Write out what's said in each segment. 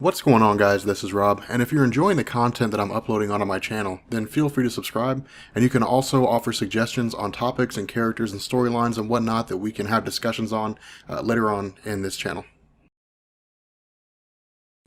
What's going on, guys? This is Rob, and if you're enjoying the content that I'm uploading onto my channel, then feel free to subscribe, and you can also offer suggestions on topics and characters and storylines and whatnot that we can have discussions on later on in this channel.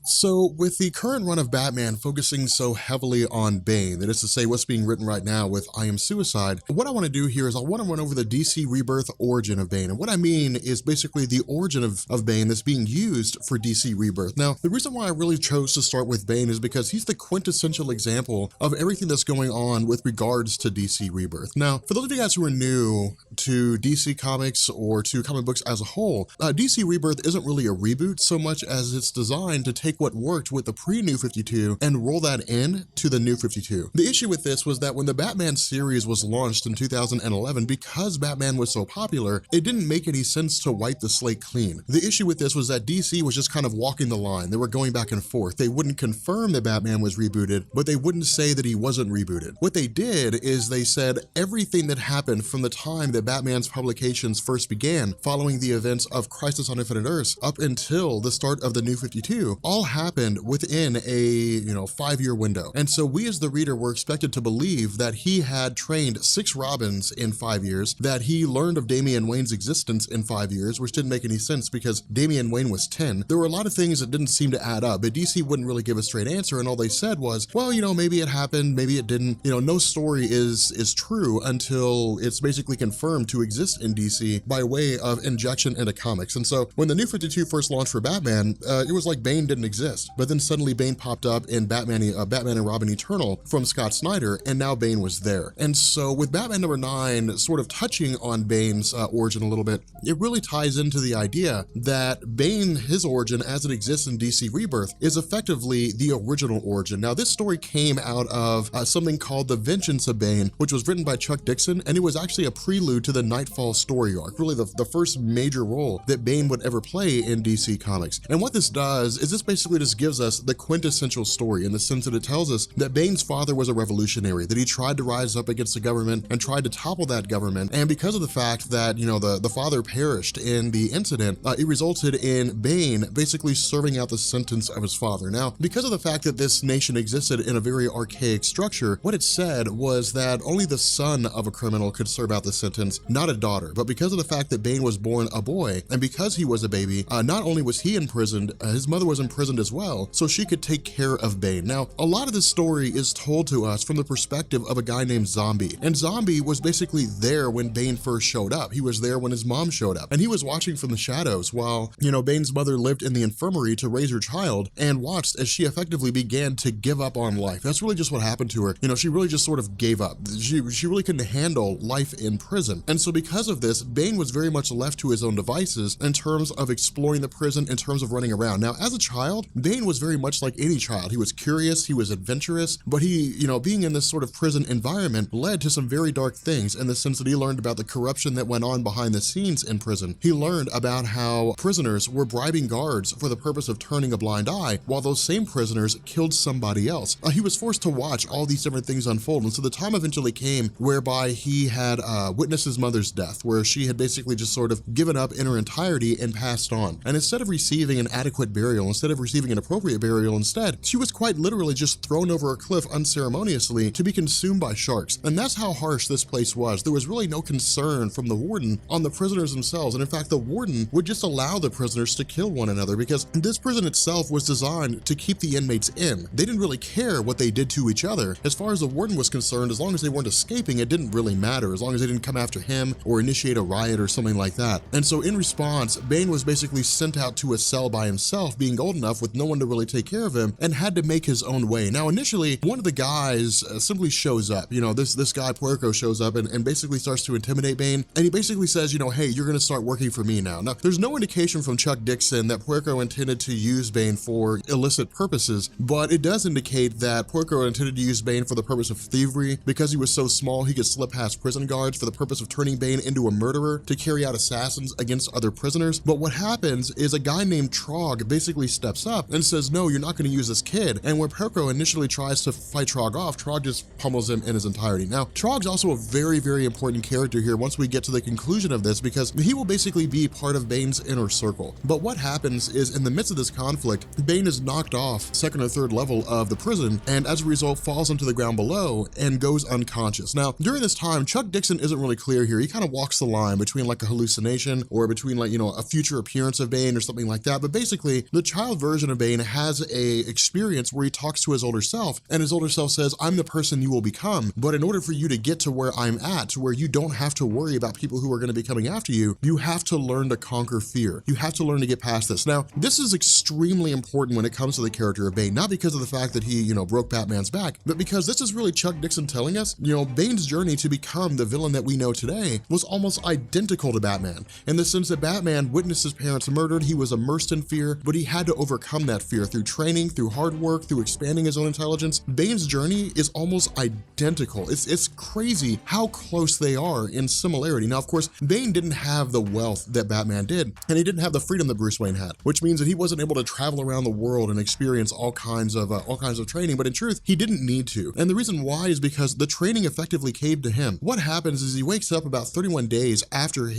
So, with the current run of Batman focusing so heavily on Bane, that is to say what's being written right now with I Am Suicide, what I want to do here is I want to run over the DC Rebirth origin of Bane. And what I mean is basically the origin of Bane that's being used for DC Rebirth. Now, the reason why I really chose to start with Bane is because he's the quintessential example of everything that's going on with regards to DC Rebirth. Now, for those of you guys who are new to DC Comics or to comic books as a whole, DC Rebirth isn't really a reboot so much as it's designed to take what worked with the pre-New 52 and roll that in to the New 52. The issue with this was that when the Batman series was launched in 2011, because Batman was so popular, it didn't make any sense to wipe the slate clean. The issue with this was that DC was just kind of walking the line. They were going back and forth. They wouldn't confirm that Batman was rebooted, but they wouldn't say that he wasn't rebooted. What they did is they said everything that happened from the time that Batman's publications first began, following the events of Crisis on Infinite Earths up until the start of the New 52, all happened within a 5-year window. And so we as the reader were expected to believe that he had trained 6 Robins in 5 years, that he learned of Damian Wayne's existence in 5 years, which didn't make any sense because Damian Wayne was 10. There were a lot of things that didn't seem to add up, but DC wouldn't really give a straight answer, and all they said was, well, maybe it happened, maybe it didn't. No story is true until it's basically confirmed to exist in DC by way of injection into comics. And so when the New 52 first launched for Batman, it was like Bane didn't exist. But then suddenly Bane popped up in Batman and Robin Eternal from Scott Snyder, and now Bane was there. And so with Batman number 9 sort of touching on Bane's origin a little bit, it really ties into the idea that Bane, his origin as it exists in DC Rebirth, is effectively the original origin. Now, this story came out of something called The Vengeance of Bane, which was written by Chuck Dixon, and it was actually a prelude to the Nightfall story arc, really the first major role that Bane would ever play in DC Comics. And what this does is this basically just gives us the quintessential story in the sense that it tells us that Bane's father was a revolutionary, that he tried to rise up against the government and tried to topple that government. And because of the fact that, the father perished in the incident, it resulted in Bane basically serving out the sentence of his father. Now, because of the fact that this nation existed in a very archaic structure, what it said was that only the son of a criminal could serve out the sentence, not a daughter. But because of the fact that Bane was born a boy, and because he was a baby, not only was he imprisoned, his mother was imprisoned as well, so she could take care of Bane. Now, a lot of this story is told to us from the perspective of a guy named Zombie. And Zombie was basically there when Bane first showed up. He was there when his mom showed up. And he was watching from the shadows while, Bane's mother lived in the infirmary to raise her child and watched as she effectively began to give up on life. That's really just what happened to her. She really just sort of gave up. She really couldn't handle life in prison. And so because of this, Bane was very much left to his own devices in terms of exploring the prison, in terms of running around. Now, as a child, Bane was very much like any child. He was curious, he was adventurous, but he, being in this sort of prison environment led to some very dark things in the sense that he learned about the corruption that went on behind the scenes in prison. He learned about how prisoners were bribing guards for the purpose of turning a blind eye, while those same prisoners killed somebody else. He was forced to watch all these different things unfold, and so the time eventually came whereby he had witnessed his mother's death, where she had basically just sort of given up in her entirety and passed on. And instead of receiving an adequate burial, instead of receiving an appropriate burial, instead, she was quite literally just thrown over a cliff unceremoniously to be consumed by sharks. And that's how harsh this place was. There was really no concern from the warden on the prisoners themselves. And in fact, the warden would just allow the prisoners to kill one another because this prison itself was designed to keep the inmates in. They didn't really care what they did to each other. As far as the warden was concerned, as long as they weren't escaping, it didn't really matter, as long as they didn't come after him or initiate a riot or something like that. And so in response, Bane was basically sent out to a cell by himself, being old enough with no one to really take care of him, and had to make his own way. Now, initially, one of the guys simply shows up. This guy, Puerco, shows up and basically starts to intimidate Bane, and he basically says, hey, you're gonna start working for me now. Now, there's no indication from Chuck Dixon that Puerco intended to use Bane for illicit purposes, but it does indicate that Puerco intended to use Bane for the purpose of thievery. Because he was so small, he could slip past prison guards for the purpose of turning Bane into a murderer to carry out assassins against other prisoners. But what happens is a guy named Trog basically steps this up and says, no, you're not going to use this kid. And when Perko initially tries to fight Trog off, Trog just pummels him in his entirety. Now, Trog's also a very, very important character here once we get to the conclusion of this, because he will basically be part of Bane's inner circle. But what happens is, in the midst of this conflict, Bane is knocked off second or third level of the prison, and as a result falls into the ground below and goes unconscious. Now, during this time, Chuck Dixon isn't really clear here. He kind of walks the line between like a hallucination or between like, a future appearance of Bane or something like that. But basically, the child version of Bane has a experience where he talks to his older self, and his older self says, I'm the person you will become, but in order for you to get to where I'm at, to where you don't have to worry about people who are going to be coming after you, you have to learn to conquer fear. You have to learn to get past this. Now, this is extremely important when it comes to the character of Bane, not because of the fact that he, broke Batman's back, but because this is really Chuck Dixon telling us, Bane's journey to become the villain that we know today was almost identical to Batman, in the sense that Batman witnessed his parents murdered, he was immersed in fear, but he had to overcome that fear through training, through hard work, through expanding his own intelligence. Bane's journey is almost identical. It's crazy how close they are in similarity. Now, of course, Bane didn't have the wealth that Batman did, and he didn't have the freedom that Bruce Wayne had, which means that he wasn't able to travel around the world and experience all kinds of training. But in truth, he didn't need to. And the reason why is because the training effectively caved to him. What happens is he wakes up about 31 days after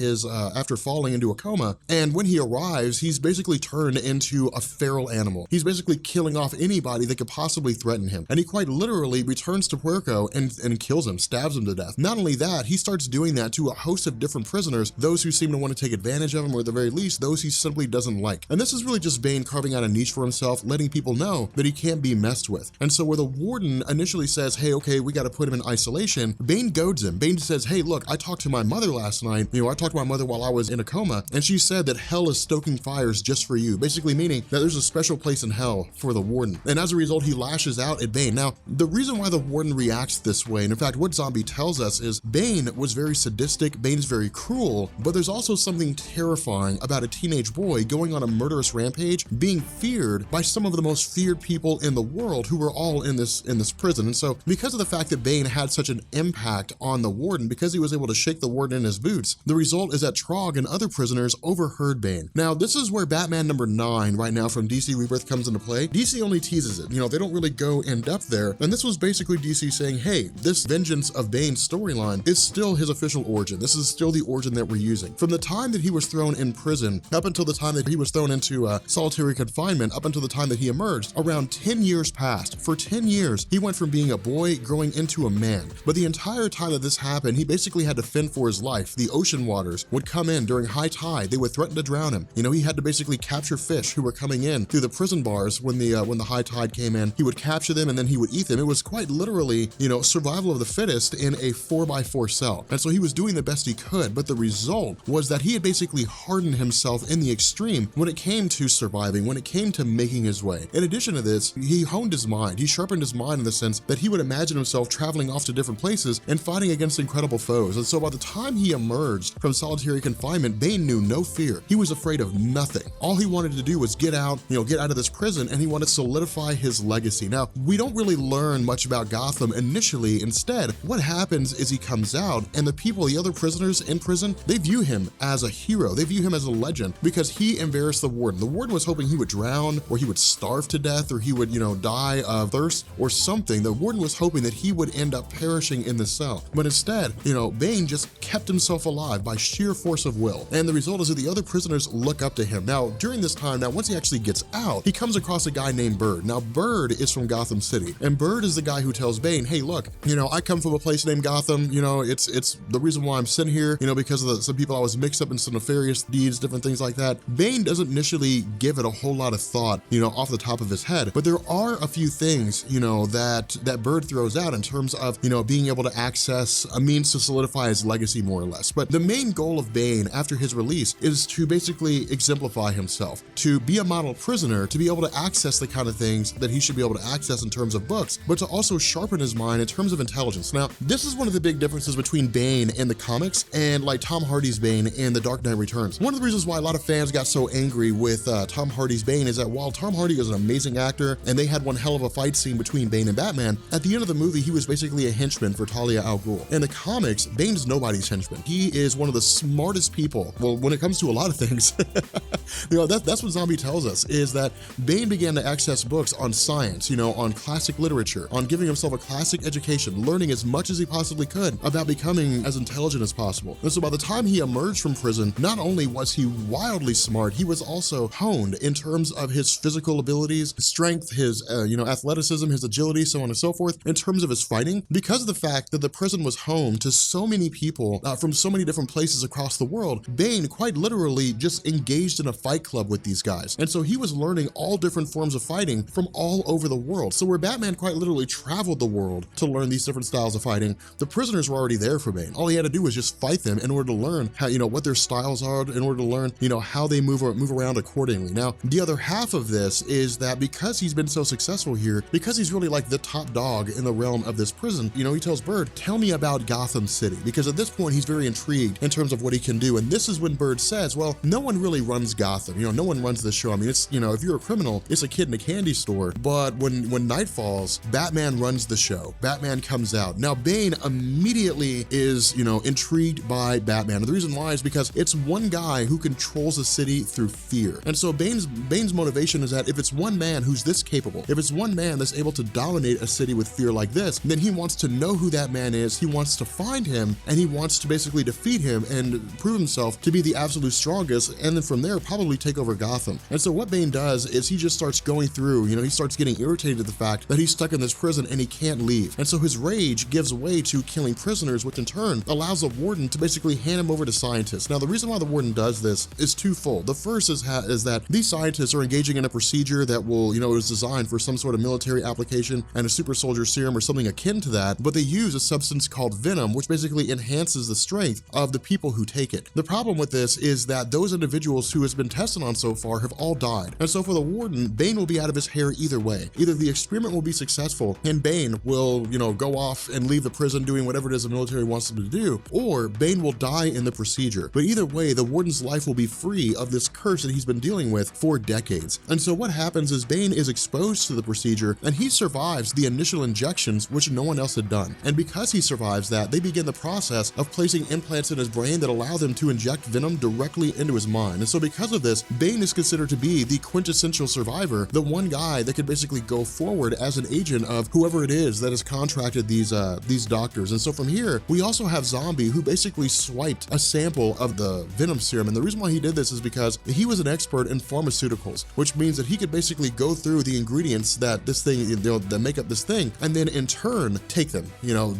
after falling into a coma, and when he arrives, he's basically turned into a feral animal. He's basically killing off anybody that could possibly threaten him. And he quite literally returns to Puerco and kills him, stabs him to death. Not only that, he starts doing that to a host of different prisoners, those who seem to want to take advantage of him, or at the very least, those he simply doesn't like. And this is really just Bane carving out a niche for himself, letting people know that he can't be messed with. And so where the warden initially says, hey, okay, we got to put him in isolation, Bane goads him. Bane says, hey, look, I talked to my mother last night. I talked to my mother while I was in a coma, and she said that hell is stoking fires just for you, basically meaning that there's a special place in hell for the warden. And as a result, he lashes out at Bane. Now, the reason why the warden reacts this way, and in fact, what Zombie tells us, is Bane was very sadistic, Bane's very cruel, but there's also something terrifying about a teenage boy going on a murderous rampage, being feared by some of the most feared people in the world who were all in this prison. And so because of the fact that Bane had such an impact on the warden, because he was able to shake the warden in his boots, the result is that Trog and other prisoners overheard Bane. Now, this is where Batman number 9 right now from DC Rebirth comes into play. DC only teases it. They don't really go in depth there. And this was basically DC saying, hey, this Vengeance of Bane storyline is still his official origin. This is still the origin that we're using. From the time that he was thrown in prison up until the time that he was thrown into solitary confinement, up until the time that he emerged, around 10 years passed. For 10 years, he went from being a boy growing into a man. But the entire time that this happened, he basically had to fend for his life. The ocean waters would come in during high tide. They would threaten to drown him. He had to basically capture fish who were coming in through the prison bars when the high tide came in. He would capture them and then he would eat them. It was quite literally, survival of the fittest in a 4x4 cell. And so he was doing the best he could, but the result was that he had basically hardened himself in the extreme when it came to surviving, when it came to making his way. In addition to this, he honed his mind. He sharpened his mind in the sense that he would imagine himself traveling off to different places and fighting against incredible foes. And so by the time he emerged from solitary confinement, Bane knew no fear. He was afraid of nothing. All he wanted to do was get out of this prison, and he wanted to solidify his legacy. Now, we don't really learn much about Gotham initially. Instead, what happens is he comes out, and the other prisoners in prison, they view him as a hero. They view him as a legend because he embarrassed the warden. The warden was hoping he would drown, or he would starve to death, or he would, die of thirst or something. The warden was hoping that he would end up perishing in the cell. But instead, Bane just kept himself alive by sheer force of will. And the result is that the other prisoners look up to him. Now, during this time, once he actually gets out, he comes across a guy named Bird. Now, Bird is from Gotham City, and Bird is the guy who tells Bane, hey, look, I come from a place named Gotham. It's the reason why I'm sitting here, because of some people I was mixed up in some nefarious deeds, different things like that. Bane doesn't initially give it a whole lot of thought, off the top of his head, but there are a few things, that Bird throws out in terms of, being able to access a means to solidify his legacy more or less. But the main goal of Bane after his release is to basically exemplify himself, to be a model prisoner, to be able to access the kind of things that he should be able to access in terms of books, but to also sharpen his mind in terms of intelligence. Now, this is one of the big differences between Bane in the comics and like Tom Hardy's Bane in The Dark Knight Returns. One of the reasons why a lot of fans got so angry with Tom Hardy's Bane is that while Tom Hardy is an amazing actor and they had one hell of a fight scene between Bane and Batman, at the end of the movie, he was basically a henchman for Talia al Ghul. In the comics, Bane's nobody's henchman. He is one of the smartest people. Well, when it comes to a lot of things, that's what Zombie tells us, is that Bane began to access books on science, on classic literature, on giving himself a classic education, learning as much as he possibly could about becoming as intelligent as possible. And so by the time he emerged from prison, not only was he wildly smart, he was also honed in terms of his physical abilities, strength, his athleticism, his agility, so on and so forth, in terms of his fighting, because of the fact that the prison was home to so many people from so many different places across the world. Bane quite literally just engaged in a fight club with these guys. And so he was learning all different forms of fighting from all over the world. So where Batman quite literally traveled the world to learn these different styles of fighting, the prisoners were already there for Bane. All he had to do was just fight them in order to learn how, what their styles are, in order to learn, how they move around accordingly. Now, the other half of this is that because he's been so successful here, because he's really like the top dog in the realm of this prison, he tells Bird, tell me about Gotham City, because at this point he's very intrigued in terms of what he can do. And this is when Bird says, well, no one really runs Gotham, no one runs this show. I mean, it's, if you're a criminal, it's a kid in a candy store, but when night falls, Batman runs the show. Batman comes out. Now, Bane immediately is, intrigued by Batman. And the reason why is because it's one guy who controls a city through fear. And so Bane's motivation is that if it's one man who's this capable, if it's one man that's able to dominate a city with fear like this, then he wants to know who that man is, he wants to find him, and he wants to basically defeat him and prove himself to be the absolute strongest, and then from there probably take over Gotham. And so what Bane does is he just starts going through, he starts getting irritated at the fact that he's stuck in this prison and he can't leave. And so his rage gives way to killing prisoners, which in turn allows the warden to basically hand him over to scientists. Now, the reason why the warden does this is twofold. The first is that these scientists are engaging in a procedure that will, is designed for some sort of military application and a super soldier serum or something akin to that, but they use a substance called venom, which basically enhances the strength of the people who take it. The problem with this is that those individuals who has been tested on so far have all died. And so for the warden, Bane will be out of his hair either way. Either the experiment will be successful and Bane will, go off and leave the prison doing whatever it is the military wants him to do, or Bane will die in the procedure. But either way, the warden's life will be free of this curse that he's been dealing with for decades. And so what happens is Bane is exposed to the procedure and he survives the initial injections, which no one else had done. And because he survives that, they begin the process of placing implants in his brain that allow them to inject venom directly into his mind. And so because of this, Bane is considered to be the quintessential survivor, the one guy that could basically go forward as an agent of whoever it is that has contracted these doctors. And so from here, we also have Zombie, who basically swiped a sample of the venom serum. And the reason why he did this is because he was an expert in pharmaceuticals, which means that he could basically go through the ingredients that this thing, that make up this thing, and then in turn take them,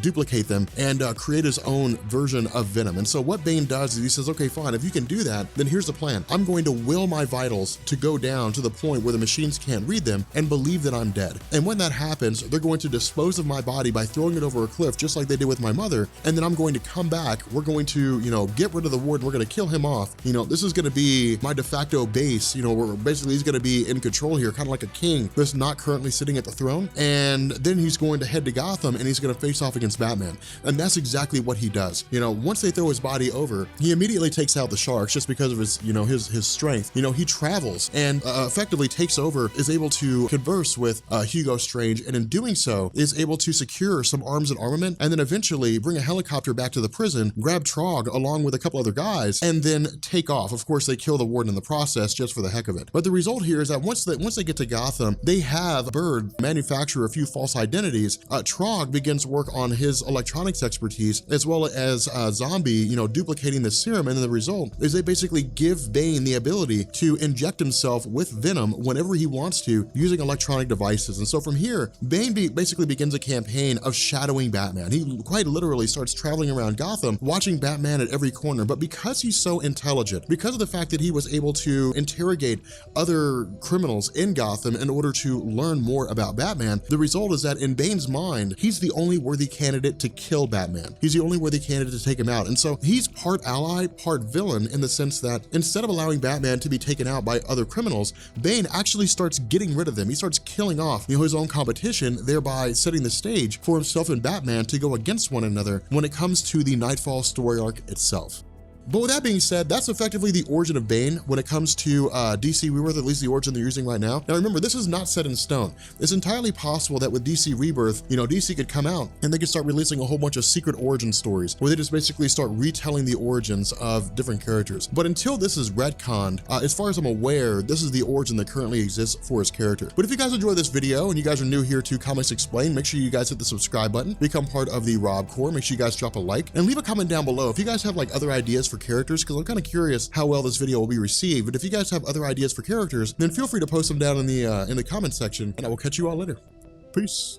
duplicate them and create his own version of venom. And so what Bane does is he says, okay, fine, if you can do that, then here's the plan. I'm going to will my vitals to go down to the point where the machines can't read them and believe that I'm dead. And when that happens, they're going to dispose of my body by throwing it over a cliff, just like they did with my mother. And then I'm going to come back. We're going to, get rid of the warden. We're going to kill him off. This is going to be my de facto base, where basically he's going to be in control here, kind of like a king that's not currently sitting at the throne. And then he's going to head to Gotham and he's going to face off against Batman. And that's exactly what he does. Once they throw his body over, he immediately takes out the sharks just because of his, his strength. He travels and effectively takes over, is able to converse with Hugo Strange, and in doing so is able to secure some arms and armament, and then eventually bring a helicopter back to the prison, grab Trog along with a couple other guys, and then take off. Of course, they kill the warden in the process just for the heck of it. But the result here is that once they get to Gotham, they have Bird manufacture a few false identities. Trog begins work on his electronics expertise, as well as Zombie, duplicating the serum, and then the result is they basically give Bane the ability to inject himself with venom whenever he wants to using electronic devices. And so from here, Bane basically begins a campaign of shadowing Batman. He quite literally starts traveling around Gotham, watching Batman at every corner. But because he's so intelligent, because of the fact that he was able to interrogate other criminals in Gotham in order to learn more about Batman, the result is that in Bane's mind, he's the only worthy candidate to kill Batman. He's the only worthy candidate to take him out. And so he's part ally, part villain, in the sense that instead of allowing Batman to be taken out by other criminals, Bane actually starts getting rid of them. He starts killing off his own competition, thereby setting the stage for himself and Batman to go against one another when it comes to the Nightfall story arc itself. But with that being said, that's effectively the origin of Bane when it comes to DC Rebirth, at least the origin they're using right now. Now remember, this is not set in stone. It's entirely possible that with DC Rebirth, you know, DC could come out and they could start releasing a whole bunch of secret origin stories where they just basically start retelling the origins of different characters. But until this is retconned, as far as I'm aware, this is the origin that currently exists for his character. But if you guys enjoyed this video and you guys are new here to Comics Explained, make sure you guys hit the subscribe button, become part of the Rob Corps. Make sure you guys drop a like and leave a comment down below if you guys have like other ideas for characters, because I'm kind of curious how well this video will be received. But if you guys have other ideas for characters, then feel free to post them down in the comment section, and I will catch you all later. Peace.